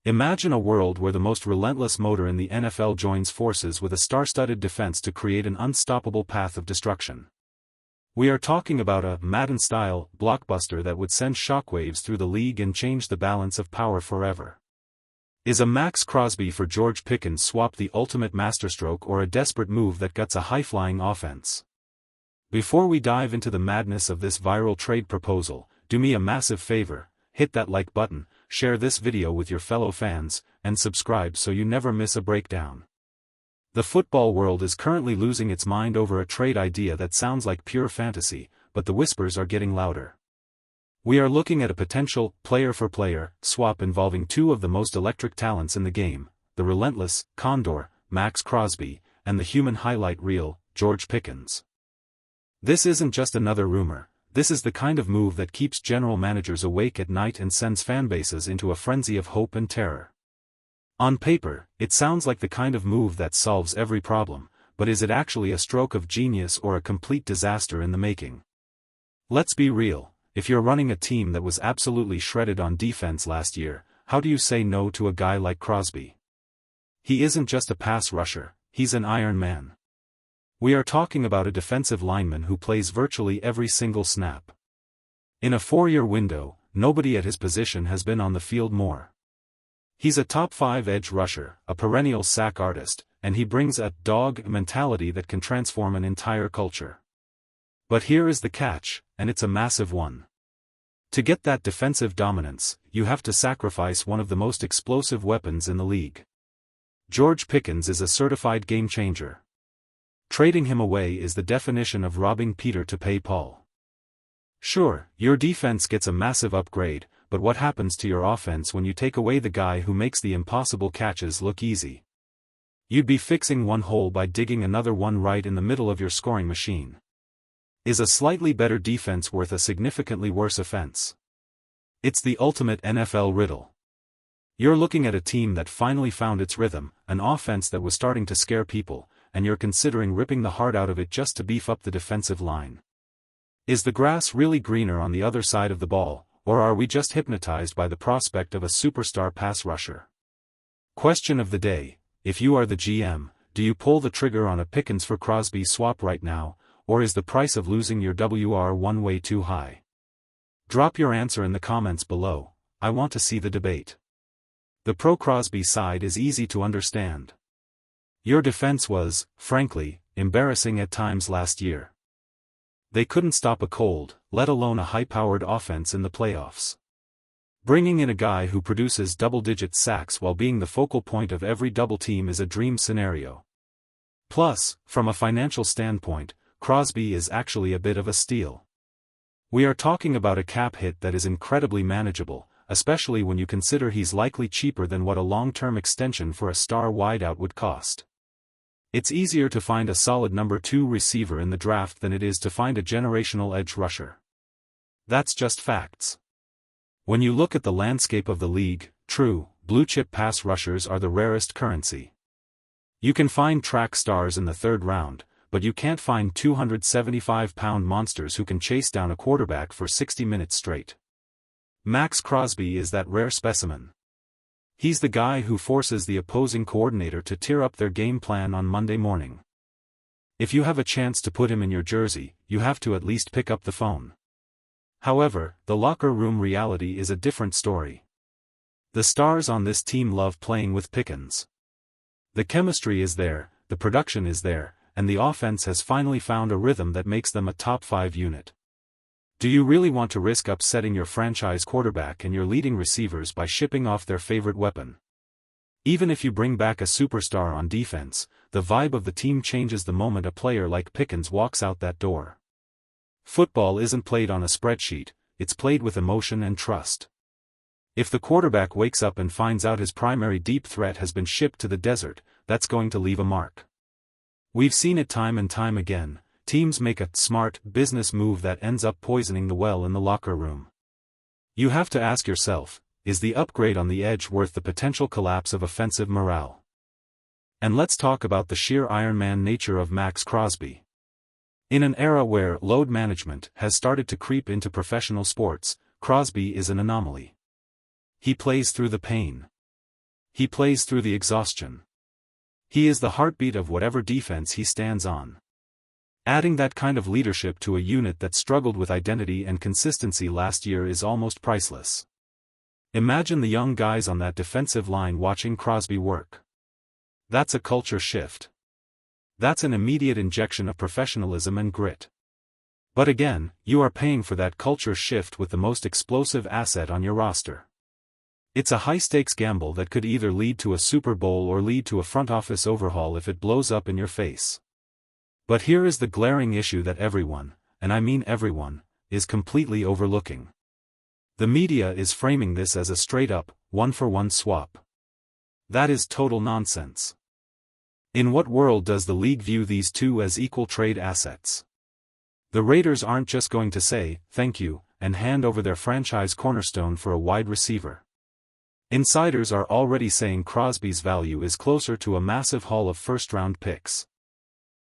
Imagine a world where the most relentless motor in the NFL joins forces with a star-studded defense to create an unstoppable path of destruction. We are talking about a Madden-style blockbuster that would send shockwaves through the league and change the balance of power forever. Is a Maxx Crosby for George Pickens swap the ultimate masterstroke or a desperate move that guts a high-flying offense? Before we dive into the madness of this viral trade proposal, do me a massive favor, hit that like button, share this video with your fellow fans, and subscribe so you never miss a breakdown. The football world is currently losing its mind over a trade idea that sounds like pure fantasy, but the whispers are getting louder. We are looking at a potential player-for-player swap involving two of the most electric talents in the game, the relentless Condor, Maxx Crosby, and the human highlight reel, George Pickens. This isn't just another rumor, this is the kind of move that keeps general managers awake at night and sends fanbases into a frenzy of hope and terror. On paper, it sounds like the kind of move that solves every problem, but is it actually a stroke of genius or a complete disaster in the making? Let's be real, if you're running a team that was absolutely shredded on defense last year, how do you say no to a guy like Crosby? He isn't just a pass rusher, he's an Iron Man. We are talking about a defensive lineman who plays virtually every single snap. In a 4-year window, nobody at his position has been on the field more. He's a top 5 edge rusher, a perennial sack artist, and he brings a dog mentality that can transform an entire culture. But here is the catch, and it's a massive one. To get that defensive dominance, you have to sacrifice one of the most explosive weapons in the league. George Pickens is a certified game changer. Trading him away is the definition of robbing Peter to pay Paul. Sure, your defense gets a massive upgrade, but what happens to your offense when you take away the guy who makes the impossible catches look easy? You'd be fixing one hole by digging another one right in the middle of your scoring machine. Is a slightly better defense worth a significantly worse offense? It's the ultimate NFL riddle. You're looking at a team that finally found its rhythm, an offense that was starting to scare people, and you're considering ripping the heart out of it just to beef up the defensive line. Is the grass really greener on the other side of the ball, or are we just hypnotized by the prospect of a superstar pass rusher? Question of the day, if you are the GM, do you pull the trigger on a Pickens for Crosby swap right now, or is the price of losing your WR one way too high? Drop your answer in the comments below, I want to see the debate. The pro-Crosby side is easy to understand. Your defense was, frankly, embarrassing at times last year. They couldn't stop a cold, let alone a high-powered offense in the playoffs. Bringing in a guy who produces double-digit sacks while being the focal point of every double team is a dream scenario. Plus, from a financial standpoint, Crosby is actually a bit of a steal. We are talking about a cap hit that is incredibly manageable, especially when you consider he's likely cheaper than what a long-term extension for a star wideout would cost. It's easier to find a solid number 2 receiver in the draft than it is to find a generational edge rusher. That's just facts. When you look at the landscape of the league, true, blue-chip pass rushers are the rarest currency. You can find track stars in the 3rd round, but you can't find 275-pound monsters who can chase down a quarterback for 60 minutes straight. Maxx Crosby is that rare specimen. He's the guy who forces the opposing coordinator to tear up their game plan on Monday morning. If you have a chance to put him in your jersey, you have to at least pick up the phone. However, the locker room reality is a different story. The stars on this team love playing with Pickens. The chemistry is there, the production is there, and the offense has finally found a rhythm that makes them a top 5 unit. Do you really want to risk upsetting your franchise quarterback and your leading receivers by shipping off their favorite weapon? Even if you bring back a superstar on defense, the vibe of the team changes the moment a player like Pickens walks out that door. Football isn't played on a spreadsheet, it's played with emotion and trust. If the quarterback wakes up and finds out his primary deep threat has been shipped to the desert, that's going to leave a mark. We've seen it time and time again. Teams make a smart business move that ends up poisoning the well in the locker room. You have to ask yourself, is the upgrade on the edge worth the potential collapse of offensive morale? And let's talk about the sheer Iron Man nature of Maxx Crosby. In an era where load management has started to creep into professional sports, Crosby is an anomaly. He plays through the pain. He plays through the exhaustion. He is the heartbeat of whatever defense he stands on. Adding that kind of leadership to a unit that struggled with identity and consistency last year is almost priceless. Imagine the young guys on that defensive line watching Crosby work. That's a culture shift. That's an immediate injection of professionalism and grit. But again, you are paying for that culture shift with the most explosive asset on your roster. It's a high-stakes gamble that could either lead to a Super Bowl or lead to a front office overhaul if it blows up in your face. But here is the glaring issue that everyone, and I mean everyone, is completely overlooking. The media is framing this as a straight-up, one-for-one swap. That is total nonsense. In what world does the league view these two as equal trade assets? The Raiders aren't just going to say, "Thank you," and hand over their franchise cornerstone for a wide receiver. Insiders are already saying Crosby's value is closer to a massive haul of first-round picks.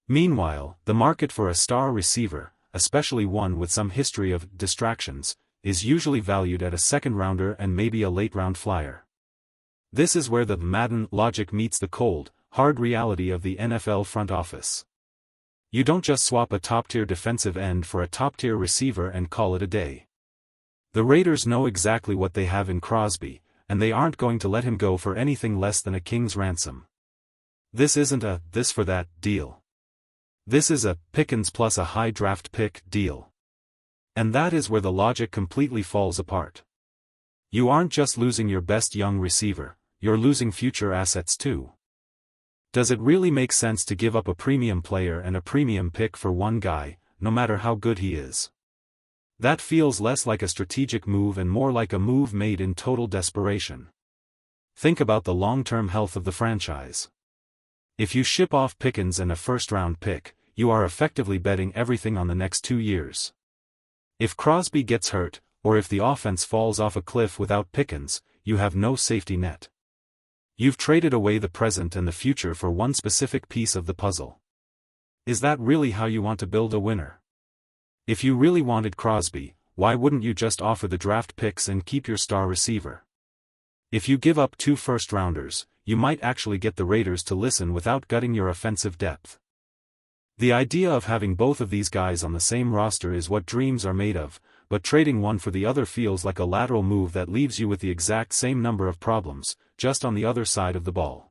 Meanwhile, the market for a star receiver, especially one with some history of distractions, is usually valued at a second-rounder and maybe a late-round flyer. This is where the Madden logic meets the cold, hard reality of the NFL front office. You don't just swap a top-tier defensive end for a top-tier receiver and call it a day. The Raiders know exactly what they have in Crosby, and they aren't going to let him go for anything less than a king's ransom. This isn't a this-for-that deal. This is a Pickens plus a high draft pick deal. And that is where the logic completely falls apart. You aren't just losing your best young receiver, you're losing future assets too. Does it really make sense to give up a premium player and a premium pick for one guy, no matter how good he is? That feels less like a strategic move and more like a move made in total desperation. Think about the long-term health of the franchise. If you ship off Pickens and a first-round pick, you are effectively betting everything on the next 2 years. If Crosby gets hurt, or if the offense falls off a cliff without Pickens, you have no safety net. You've traded away the present and the future for one specific piece of the puzzle. Is that really how you want to build a winner? If you really wanted Crosby, why wouldn't you just offer the draft picks and keep your star receiver? If you give up 2 first-rounders, you might actually get the Raiders to listen without gutting your offensive depth. The idea of having both of these guys on the same roster is what dreams are made of, but trading one for the other feels like a lateral move that leaves you with the exact same number of problems, just on the other side of the ball.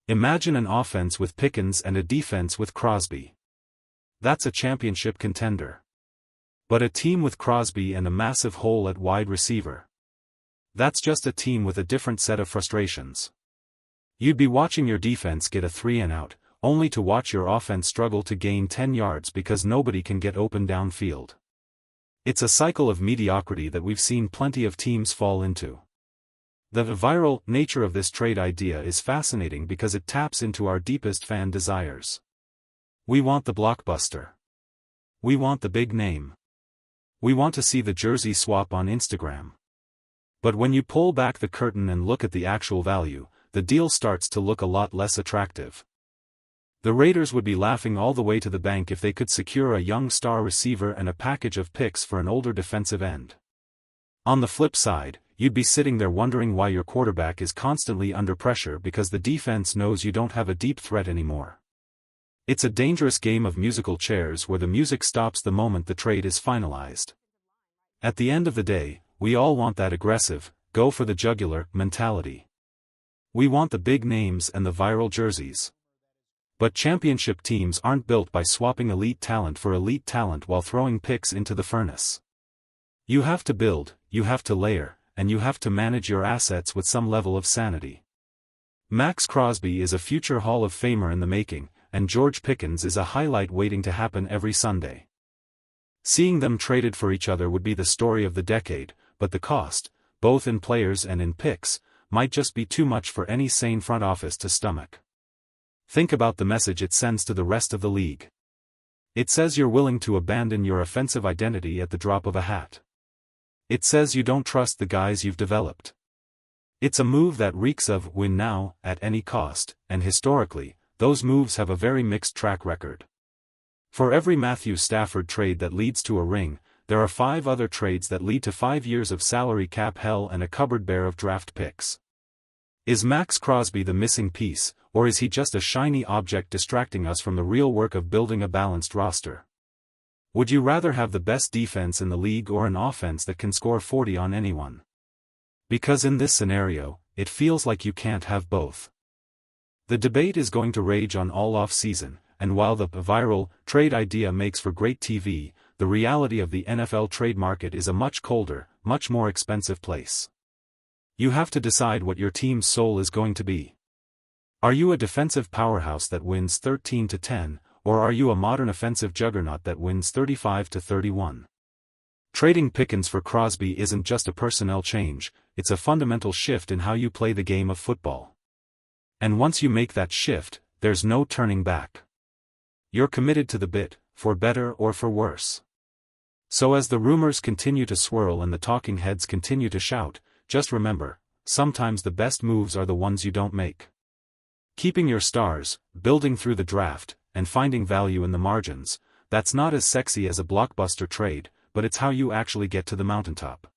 Imagine an offense with Pickens and a defense with Crosby. That's a championship contender. But a team with Crosby and a massive hole at wide receiver. That's just a team with a different set of frustrations. You'd be watching your defense get a 3-and-out, only to watch your offense struggle to gain 10 yards because nobody can get open downfield. It's a cycle of mediocrity that we've seen plenty of teams fall into. The viral nature of this trade idea is fascinating because it taps into our deepest fan desires. We want the blockbuster. We want the big name. We want to see the jersey swap on Instagram. But when you pull back the curtain and look at the actual value, the deal starts to look a lot less attractive. The Raiders would be laughing all the way to the bank if they could secure a young star receiver and a package of picks for an older defensive end. On the flip side, you'd be sitting there wondering why your quarterback is constantly under pressure because the defense knows you don't have a deep threat anymore. It's a dangerous game of musical chairs where the music stops the moment the trade is finalized. At the end of the day, we all want that aggressive, go for the jugular mentality. We want the big names and the viral jerseys. But championship teams aren't built by swapping elite talent for elite talent while throwing picks into the furnace. You have to build, you have to layer, and you have to manage your assets with some level of sanity. Maxx Crosby is a future Hall of Famer in the making, and George Pickens is a highlight waiting to happen every Sunday. Seeing them traded for each other would be the story of the decade, but the cost, both in players and in picks, might just be too much for any sane front office to stomach. Think about the message it sends to the rest of the league. It says you're willing to abandon your offensive identity at the drop of a hat. It says you don't trust the guys you've developed. It's a move that reeks of win now, at any cost, and historically, those moves have a very mixed track record. For every Matthew Stafford trade that leads to a ring, there are 5 other trades that lead to 5 years of salary cap hell and a cupboard bare of draft picks. Is Maxx Crosby the missing piece, or is he just a shiny object distracting us from the real work of building a balanced roster? Would you rather have the best defense in the league or an offense that can score 40 on anyone? Because in this scenario, it feels like you can't have both. The debate is going to rage on all off-season, and while the viral trade idea makes for great TV, the reality of the NFL trade market is a much colder, much more expensive place. You have to decide what your team's soul is going to be. Are you a defensive powerhouse that wins 13-10, or are you a modern offensive juggernaut that wins 35-31? Trading Pickens for Crosby isn't just a personnel change, it's a fundamental shift in how you play the game of football. And once you make that shift, there's no turning back. You're committed to the bit, for better or for worse. So as the rumors continue to swirl and the talking heads continue to shout, just remember, sometimes the best moves are the ones you don't make. Keeping your stars, building through the draft, and finding value in the margins, that's not as sexy as a blockbuster trade, but it's how you actually get to the mountaintop.